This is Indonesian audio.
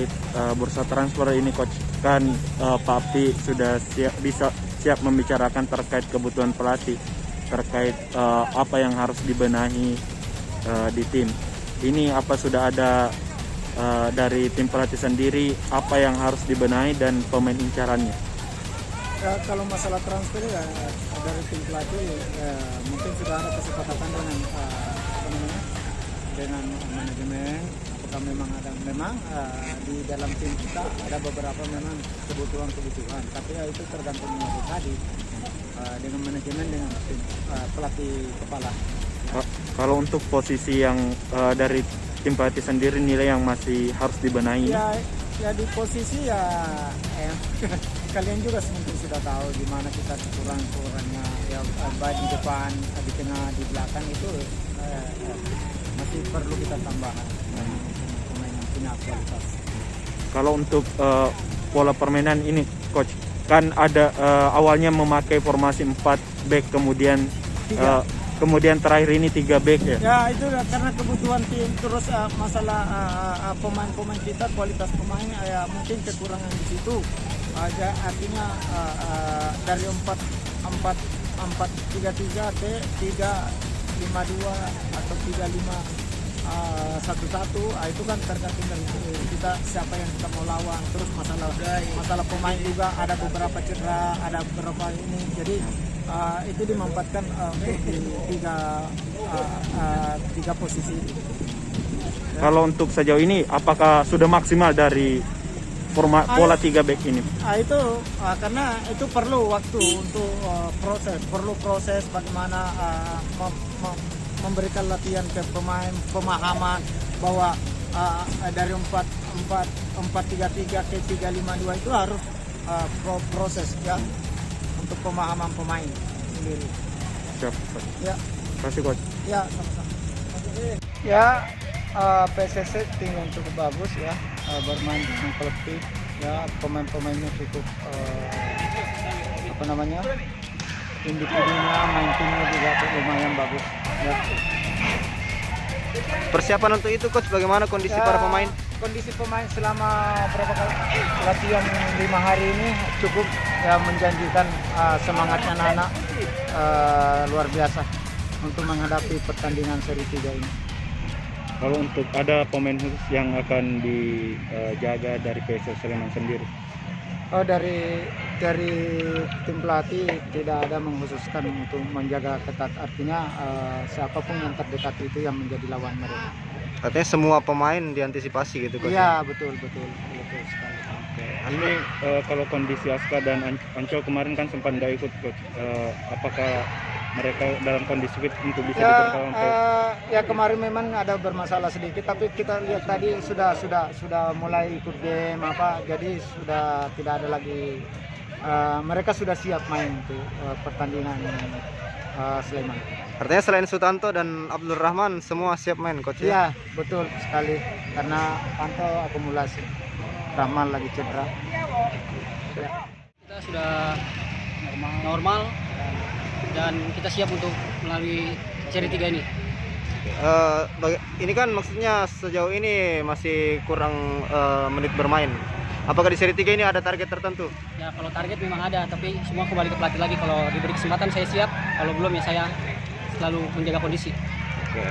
terkait bursa transfer ini coach, kan Pak Apti sudah siap membicarakan terkait kebutuhan pelatih, terkait apa yang harus dibenahi di tim ini. Apa sudah ada dari tim pelatih sendiri apa yang harus dibenahi dan pemain incarannya? Ya, kalau masalah transfer ya dari tim pelatih mungkin sudah ada kesepakatan dengan manajemen. Apakah memang ada di dalam tim kita ada beberapa memang kebutuhan, tapi ya itu tergantung tadi dengan manajemen, dengan tim pelatih kepala. Kalau untuk posisi yang dari tim pelatih sendiri nilai yang masih harus dibenahi? Ya di posisi kalian juga mungkin sudah tahu di mana kita kurangnya ya, baik di depan, di tengah, di belakang itu masih perlu kita tambahkan pemain yang punya kualitas. Kalau untuk pola permainan ini coach, kan ada awalnya memakai formasi 4 back, kemudian terakhir ini 3 back ya? Ya itu karena kebutuhan tim, terus masalah pemain-pemain kita, kualitas pemain ya mungkin kekurangan di situ. Artinya dari 4-3-3 ke 3-5-2 atau 3-5-1-1, itu kan tergantung dari kita siapa yang kita mau lawan. Terus masalah pemain juga ada beberapa cedera, ada beberapa ini, jadi itu dimanfaatkan di tiga posisi. Kalau untuk sejauh ini apakah sudah maksimal dari pola 3 back ini? Itu karena itu perlu waktu untuk proses bagaimana memberikan latihan ke pemain, pemahaman bahwa dari 4-3-3 ke 3-5-2 itu harus proses ya untuk pemahaman pemain sendiri. Siap. Ya. Terima kasih coach. Ya, sama-sama. Ya, PSSI tim yang cukup bagus ya, bermain dengan kolektif ya, pemain-pemainnya cukup individunya, main timnya juga lumayan bagus ya. Persiapan untuk itu coach, bagaimana kondisi para pemain? Kondisi pemain selama berapa kali latihan 5 hari ini cukup ya, menjanjikan. Semangatnya anak-anak luar biasa untuk menghadapi pertandingan seri 3 ini. Kalau untuk ada pemain khusus yang akan dijaga dari PSS Sleman sendiri? Oh, dari tim pelatih tidak ada mengkhususkan untuk menjaga ketat, artinya siapapun yang terdekat itu yang menjadi lawan mereka. Artinya semua pemain diantisipasi gitu coach? Iya, betul sekali. Ini kalau kondisi Aska dan Ancol kemarin kan sempat nggak ikut coach, apakah mereka dalam kondisi fit untuk bisa dipertahankan? Ya kemarin memang ada bermasalah sedikit, tapi kita lihat tadi sudah mulai ikut game jadi sudah tidak ada lagi, mereka sudah siap main untuk pertandingan Sleman. Artinya selain Sutanto dan Abdul Rahman semua siap main coach ya? Iya, betul sekali, karena Tanto akumulasi, Rahman lagi cedera. Ya. Kita sudah normal dan kita siap untuk melalui seri 3 ini. Ini kan maksudnya sejauh ini masih kurang menit bermain. Apakah di seri 3 ini ada target tertentu? Ya kalau target memang ada, tapi semua kembali ke pelatih lagi. Kalau diberi kesempatan saya siap, kalau belum ya saya selalu menjaga kondisi. Oke.